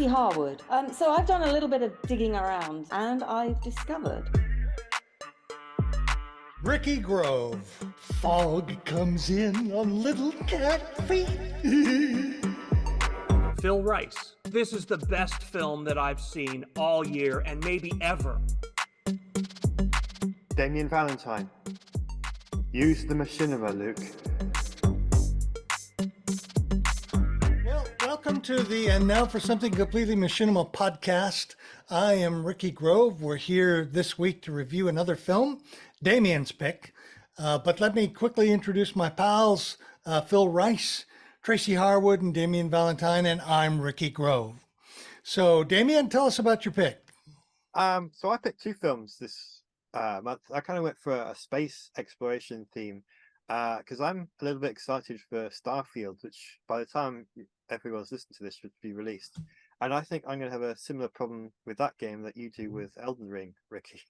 Tracy Harwood. So I've done a little bit of digging around and I've discovered. Ricky Grove. Fog comes in on little cat feet. Phil Rice. This is the best film that I've seen all year and maybe ever. Damien Valentine. Use the machinima, Luke. Well, welcome to the And Now for Something Completely Machinima podcast. I am Ricky Grove. We're here this week to review another film, Damien's pick. But let me quickly introduce my pals, Phil Rice, Tracy Harwood, and Damien Valentine, and I'm Ricky Grove. So, Damien, tell us about your pick. So I picked two films this month. I kind of went for a space exploration theme because I'm a little bit excited for Starfield, which by the time everyone's listened to this should be released. And I think I'm going to have a similar problem with that game that you do with Elden Ring, Ricky.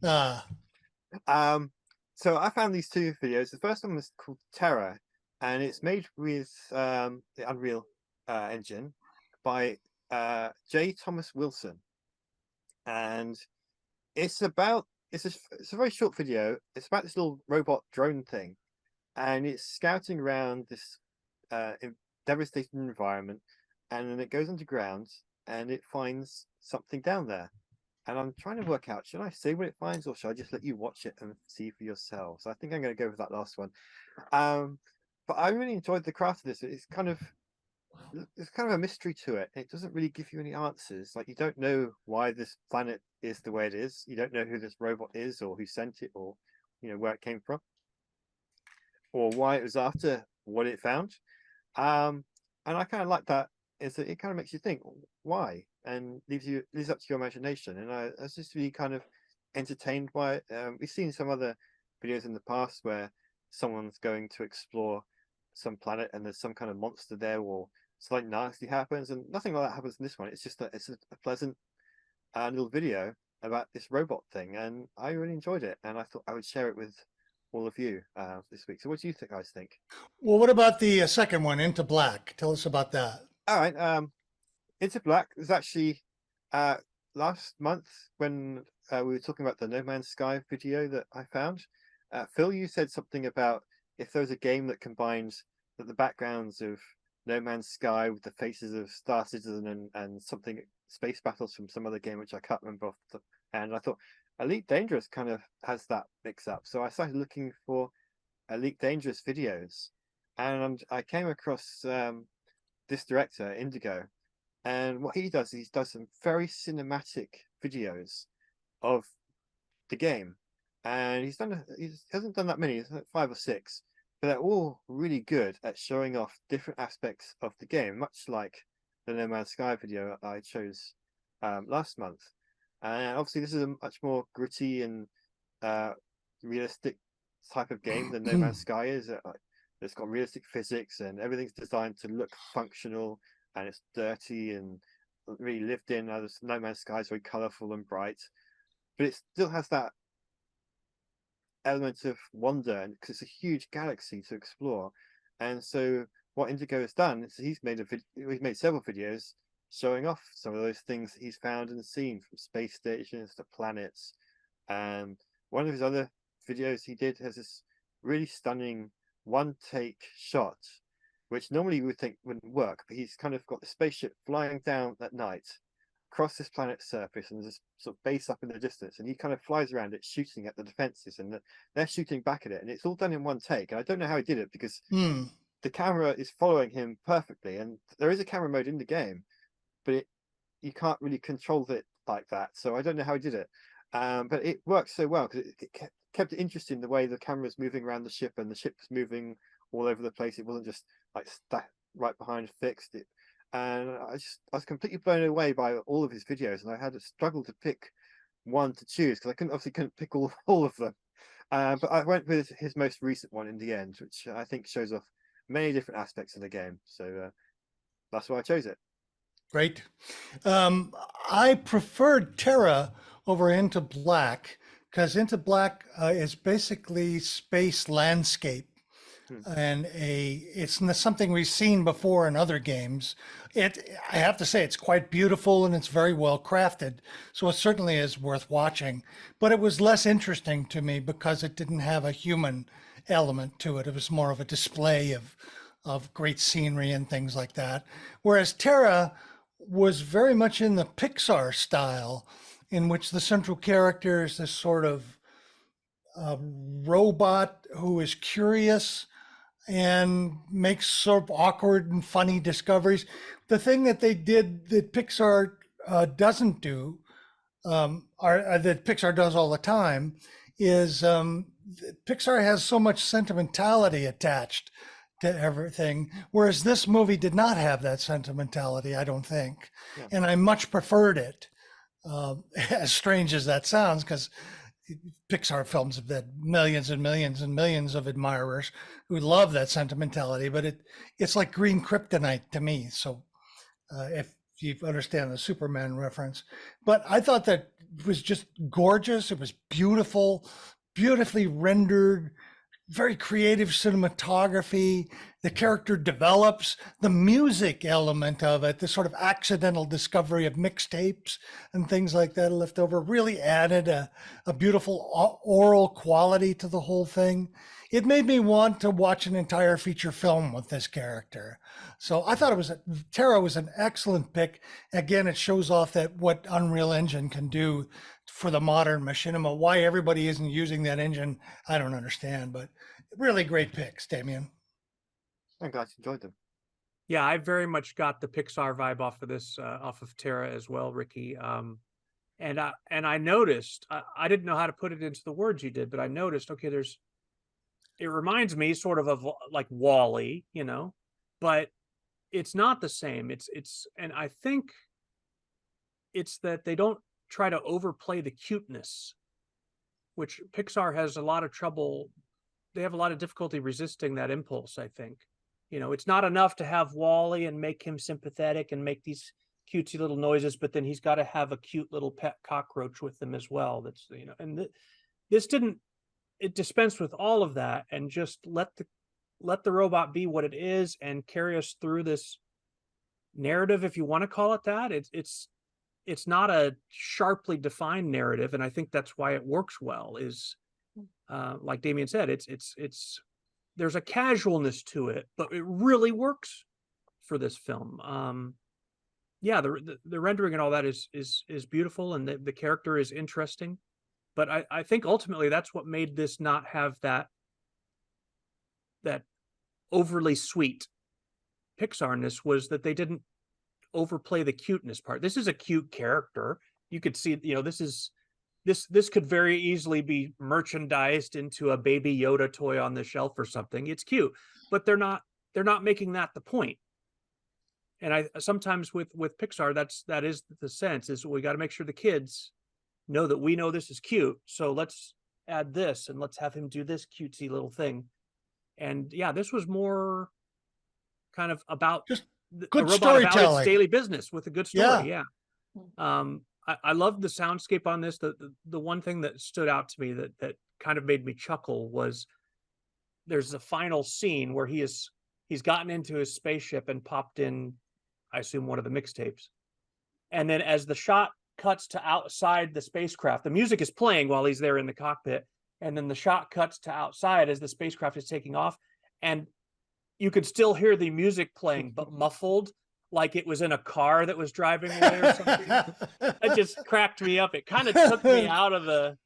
So I found these two videos. The first one was called Terra, and it's made with the Unreal Engine by J. Thomas Wilson. And it's a very short video. It's about this little robot drone thing, and it's scouting around this devastating environment, and then it goes underground and it finds something down there. And I'm trying to work out, should I say what it finds or should I just let you watch it and see for yourselves? I think I'm going to go with that last one. But I really enjoyed the craft of this. It's kind of a mystery to it. It doesn't really give you any answers. Like, you don't know why this planet is the way it is. You don't know who this robot is or who sent it or, where it came from or why it was after what it found. And I kind of like that, is that it kind of makes you think why, and leaves up to your imagination. And I was just really kind of entertained by it. We've seen some other videos in the past where someone's going to explore some planet and there's some kind of monster there or something nasty happens, and nothing like that happens in this one. It's just it's a pleasant little video about this robot thing, and I really enjoyed it, and I thought I would share it with all of you this week. So what do you guys think? Well, what about the second one, Into Black? Tell us about that. All right. Into Black was actually last month when we were talking about the No Man's Sky video that I found. Phil, you said something about if there was a game that combines the backgrounds of No Man's Sky with the faces of Star Citizen and something space battles from some other game, which I can't remember off the hand. I thought Elite Dangerous kind of has that mix up. So I started looking for Elite Dangerous videos, and I came across this director, Indigo, and what he does is he does some very cinematic videos of the game, and he hasn't done that many, it's like 5 or 6, but they're all really good at showing off different aspects of the game, much like the No Man's Sky video I chose last month. And obviously this is a much more gritty and realistic type of game than No Man's Sky is. It's got realistic physics and everything's designed to look functional, and it's dirty and really lived in. No Man's Sky is very colorful and bright, but it still has that element of wonder because it's a huge galaxy to explore. And so what Indigo has done is he's made several videos showing off some of those things that he's found and seen, from space stations to planets. And one of his other videos he did has this really stunning one take shot, which normally you would think wouldn't work, but he's kind of got the spaceship flying down at night across this planet's surface, and there's a sort of base up in the distance, and he kind of flies around it shooting at the defenses, and they're shooting back at it, and it's all done in one take. And I don't know how he did it, because the camera is following him perfectly, and there is a camera mode in the game, but you can't really control it like that. So I don't know how he did it, but it works so well because it kept it interesting, the way the camera's moving around the ship and the ship's moving all over the place. It wasn't just like stuck right behind fixed. And I was completely blown away by all of his videos, and I had to struggle to pick one to choose because I couldn't pick all of them. But I went with his most recent one in the end, which I think shows off many different aspects of the game. So that's why I chose it. Great. I preferred Terra over Into Black because Into Black is basically space landscape. and something we've seen before in other games. I have to say, it's quite beautiful and it's very well crafted. So it certainly is worth watching. But it was less interesting to me because it didn't have a human element to it. It was more of a display of great scenery and things like that. Whereas Terra was very much in the Pixar style, in which the central character is this sort of robot who is curious and makes sort of awkward and funny discoveries. The thing that they did that Pixar doesn't do, or that Pixar does all the time, is Pixar has so much sentimentality attached to everything, whereas this movie did not have that sentimentality, I don't think. Yeah. And I much preferred it, as strange as that sounds, because Pixar films have had millions and millions and millions of admirers who love that sentimentality, but it's like green kryptonite to me. So if you understand the Superman reference, but I thought that it was just gorgeous. It was beautiful, beautifully rendered, very creative cinematography. The character develops, the music element of it, the sort of accidental discovery of mixtapes and things like that left over, really added a beautiful oral quality to the whole thing. It made me want to watch an entire feature film with this character. So I thought Terra was an excellent pick. Again, it shows off that what Unreal Engine can do for the modern machinima. Why everybody isn't using that engine, I don't understand, but really great picks, Damien. I'm glad you enjoyed them. Yeah, I very much got the Pixar vibe off of this, off of Terra as well, Ricky. And I noticed, I didn't know how to put it into the words you did, but I noticed, okay, it reminds me sort of like Wall-E, but it's not the same. And I think it's that they don't try to overplay the cuteness, which Pixar has a lot of trouble. They have a lot of difficulty resisting that impulse, I think. It's not enough to have Wall-E and make him sympathetic and make these cutesy little noises, but then he's got to have a cute little pet cockroach with him as well. That's, and this didn't, it dispensed with all of that and just let the robot be what it is and carry us through this narrative, if you want to call it that. It's not a sharply defined narrative, and I think that's why it works well. Is like Damien said, it's there's a casualness to it, but it really works for this film. Yeah, the rendering and all that is beautiful, and the character is interesting. But I think ultimately that's what made this not have that overly sweet Pixarness, was that they didn't overplay the cuteness part. This is a cute character. You could see, this could very easily be merchandised into a Baby Yoda toy on the shelf or something. It's cute, but they're not making that the point. And I sometimes with Pixar, that is the sense, is we got to make sure the kids know that we know this is cute. So let's add this and let's have him do this cutesy little thing. And yeah, this was more kind of about Just the good robot about its storytelling. daily business with a good story. Yeah. I love the soundscape on this. The one thing that stood out to me that kind of made me chuckle was there's a final scene where he's gotten into his spaceship and popped in, I assume, one of the mixtapes. And then as the shot cuts to outside the spacecraft, the music is playing while he's there in the cockpit. And then the shot cuts to outside as the spacecraft is taking off. And you could still hear the music playing, but muffled, like it was in a car that was driving away or something. That just cracked me up. It kind of took me out of the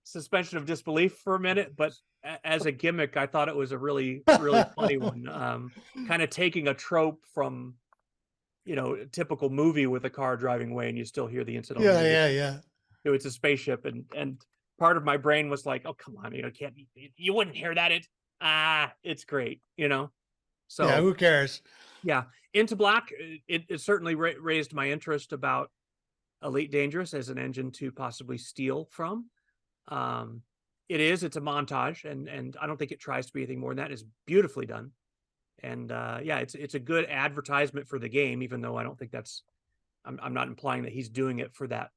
suspension of disbelief for a minute, but as a gimmick, I thought it was a really, really funny one. Kind of taking a trope from, a typical movie with a car driving away and you still hear the incidental music. Yeah. It's a spaceship, and part of my brain was like, oh, come on, you wouldn't hear that. It's great, So yeah, who cares? Yeah, Into Black, it certainly raised my interest about Elite Dangerous as an engine to possibly steal from. It's a montage, and I don't think it tries to be anything more than that. It's beautifully done. And yeah, it's a good advertisement for the game, even though I don't think I'm not implying that he's doing it for that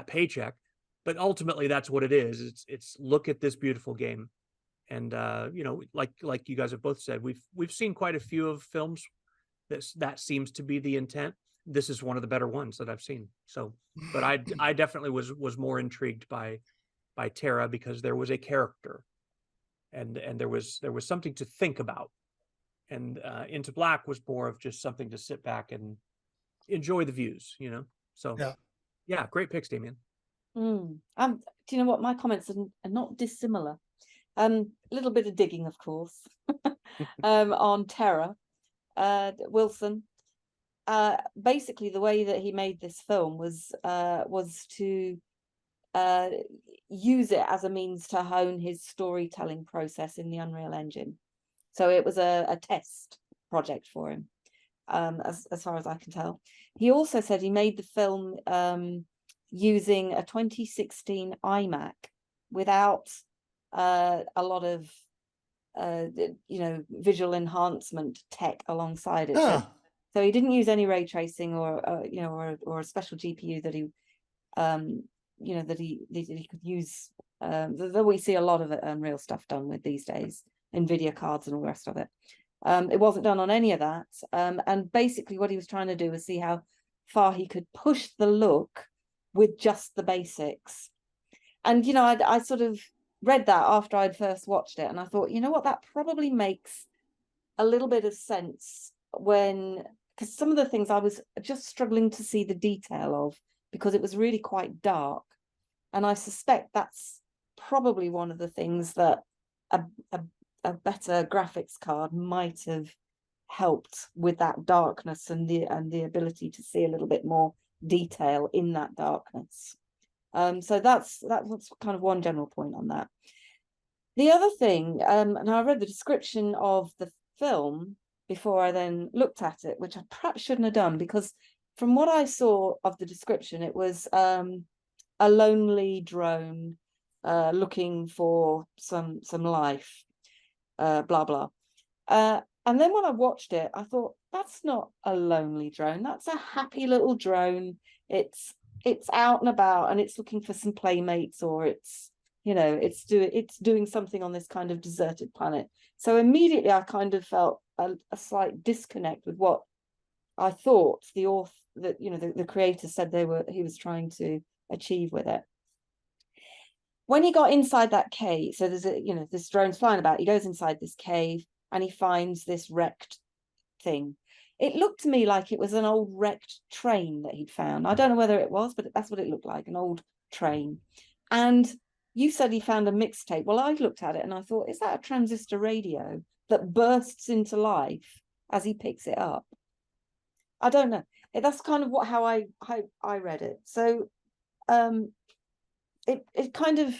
paycheck, but ultimately that's what it is. It's look at this beautiful game. And like you guys have both said, we've seen quite a few of films that seems to be the intent. This is one of the better ones that I've seen. So, but I definitely was more intrigued by Terra because there was a character, and there was something to think about. And Into Black was more of just something to sit back and enjoy the views, So yeah, great picks, Damien. Do you know what? My comments are not dissimilar. A little bit of digging, of course, on Terra. Wilson. Basically, the way that he made this film was to use it as a means to hone his storytelling process in the Unreal Engine. So it was a test project for him, as far as I can tell. He also said he made the film using a 2016 iMac without a lot of visual enhancement tech alongside it. So he didn't use any ray tracing or a special GPU that he that he could use, that we see a lot of Unreal stuff done with these days, NVIDIA cards and all the rest of it. It wasn't done on any of that. And basically what he was trying to do was see how far he could push the look with just the basics. And, I sort of read that after I'd first watched it, and I thought, what, that probably makes a little bit of sense because some of the things I was just struggling to see the detail of, because it was really quite dark. And I suspect that's probably one of the things that a better graphics card might have helped with, that darkness and the ability to see a little bit more detail in that darkness. So that's kind of one general point on that. The other thing, and I read the description of the film before I then looked at it, which I perhaps shouldn't have done, because from what I saw of the description, it was a lonely drone looking for some life, blah blah. And then when I watched it, I thought, that's not a lonely drone. That's a happy little drone. It's out and about, and it's looking for some playmates, or it's doing something on this kind of deserted planet. So immediately I kind of felt a slight disconnect with what I thought the creator said he was trying to achieve with it. When he got inside that cave, so there's this drone's flying about, he goes inside this cave and he finds this wrecked thing. It looked to me like it was an old wrecked train that he'd found. I don't know whether it was, but that's what it looked like, an old train. And you said he found a mixtape. Well, I looked at it and I thought, is that a transistor radio that bursts into life as he picks it up? I don't know. That's kind of how I read it. So it kind of,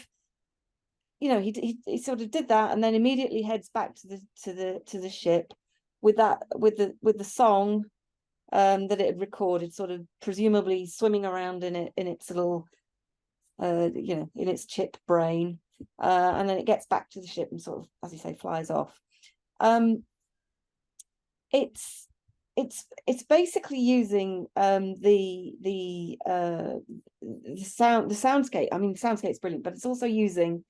he sort of did that, and then immediately heads back to the ship with the song that it had recorded, sort of presumably swimming around in its little in its chip brain, and then it gets back to the ship and sort of, as you say, flies off. It's basically using the soundscape. I mean, the soundscape's brilliant, but it's also using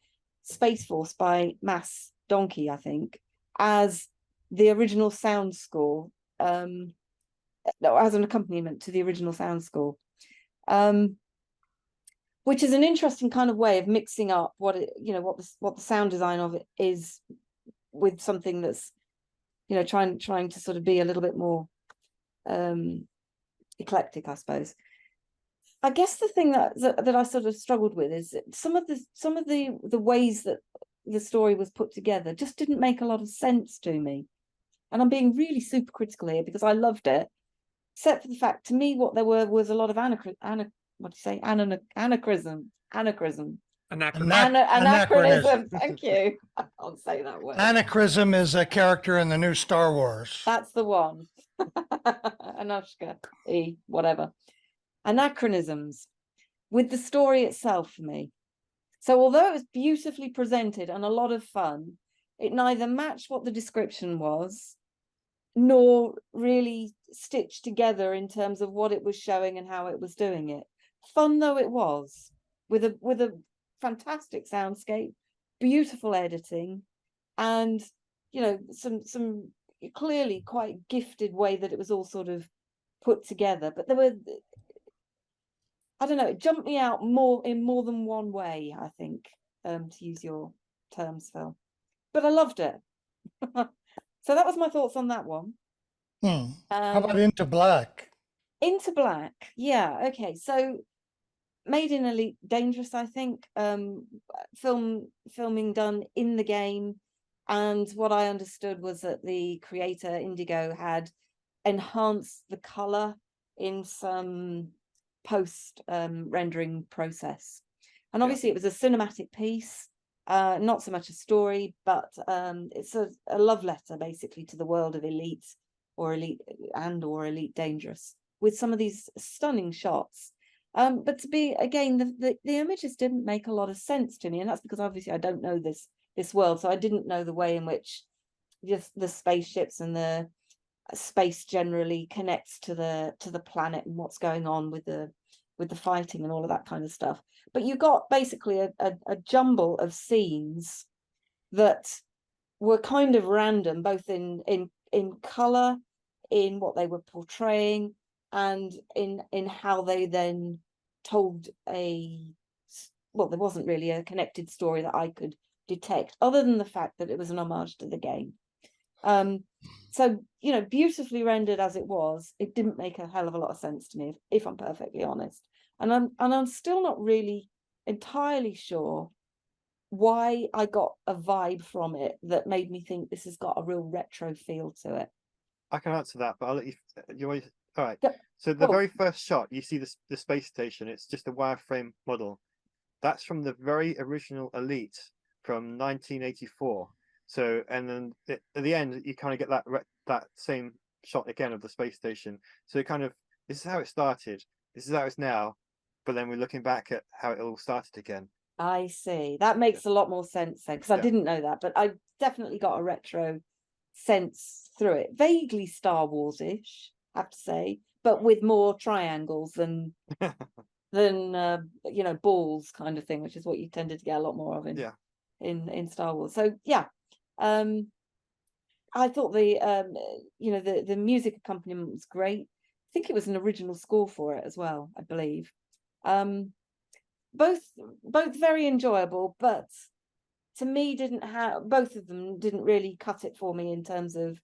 Space Force by Mass Donkey, I think, as the original sound score, as an accompaniment to the original sound score, which is an interesting kind of way of mixing up what the sound design of it is with something that's trying to sort of be a little bit more eclectic, I suppose. I guess the thing that I sort of struggled with is some of the ways that the story was put together just didn't make a lot of sense to me. And I'm being really super critical here because I loved it, except for the fact, to me, what there was a lot of anachronism. Thank you. I can't say that word. Anachronism is a character in the new Star Wars. That's the one. Anushka, whatever. Anachronisms with the story itself for me. So although it was beautifully presented and a lot of fun, it neither matched what the description was, nor really stitched together in terms of what it was showing and how it was doing it. Fun though it was, with a fantastic soundscape, beautiful editing, and some clearly quite gifted way that it was all sort of put together. But there were, I don't know, it jumped me out in more than one way, I think, to use your terms, Phil. But I loved it. So that was my thoughts on that one. How about Into Black? Into Black, yeah, okay. So made in Elite Dangerous, I think. Filming done in the game, and what I understood was that the creator Indigo had enhanced the color in some post rendering process, and obviously it was a cinematic piece, not so much a story, but it's a love letter basically to the world of Elite or Elite Dangerous, with some of these stunning shots. But to be, again, the images didn't make a lot of sense to me, and that's because obviously I don't know this world, so I didn't know the way in which just the spaceships and the space generally connects to the planet and what's going on with the fighting and all of that kind of stuff. But you got basically a jumble of scenes that were kind of random, both in color, in what they were portraying, and in how they then told well, there wasn't really a connected story that I could detect, other than the fact that it was an homage to the game. So, beautifully rendered as it was, it didn't make a hell of a lot of sense to me, if I'm perfectly honest. And I'm still not really entirely sure why I got a vibe from it that made me think this has got a real retro feel to it. I can answer that, but I'll let you. All right. Yeah. So the Cool. very first shot, you see the space station. It's just a wireframe model. That's from the very original Elite from 1984. So, and then at the end, you kind of get that same shot again of the space station. So it kind of, this is how it started. This is how it's now. But then we're looking back at how it all started again. I see. That makes a lot more sense then, because I Yeah. didn't know that, but I definitely got a retro sense through it. Vaguely Star Wars-ish, I have to say, but with more triangles than balls kind of thing, which is what you tended to get a lot more of in Star Wars. So yeah, I thought the music accompaniment was great. I think it was an original score for it as well, I believe. Both very enjoyable, but to me both of them didn't really cut it for me in terms of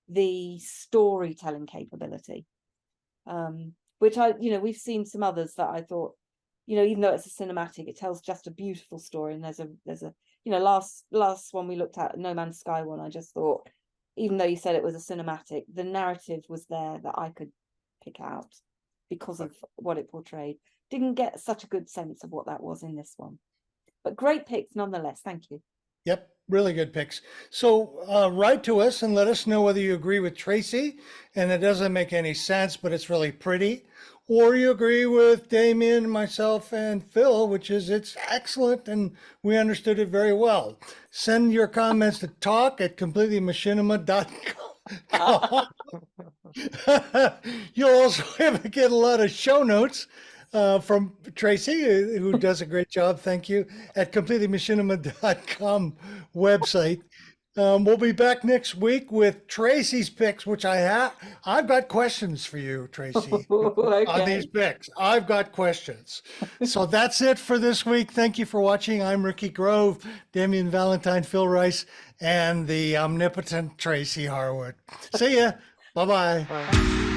the storytelling capability. Which we've seen some others that I thought, even though it's a cinematic, it tells just a beautiful story. And there's a last one we looked at, No Man's Sky one, I just thought, even though you said it was a cinematic, the narrative was there that I could pick out because of what it portrayed. Didn't get such a good sense of what that was in this one, but great picks nonetheless. Thank you. Yep, really good picks. So write to us and let us know whether you agree with Tracy and it doesn't make any sense, but it's really pretty, or you agree with Damien, myself, and Phil, which is it's excellent and we understood it very well. Send your comments to talk@completelyMachinima.com. You'll also get a lot of show notes from Tracy, who does a great job. Thank you. At completelyMachinima.com website. We'll be back next week with Tracy's picks, which I've got questions for you, Tracy, on these picks. I've got questions. So that's it for this week. Thank you for watching. I'm Ricky Grove, Damien Valentine, Phil Rice, and the omnipotent Tracy Harwood. See ya. Bye-bye. Bye.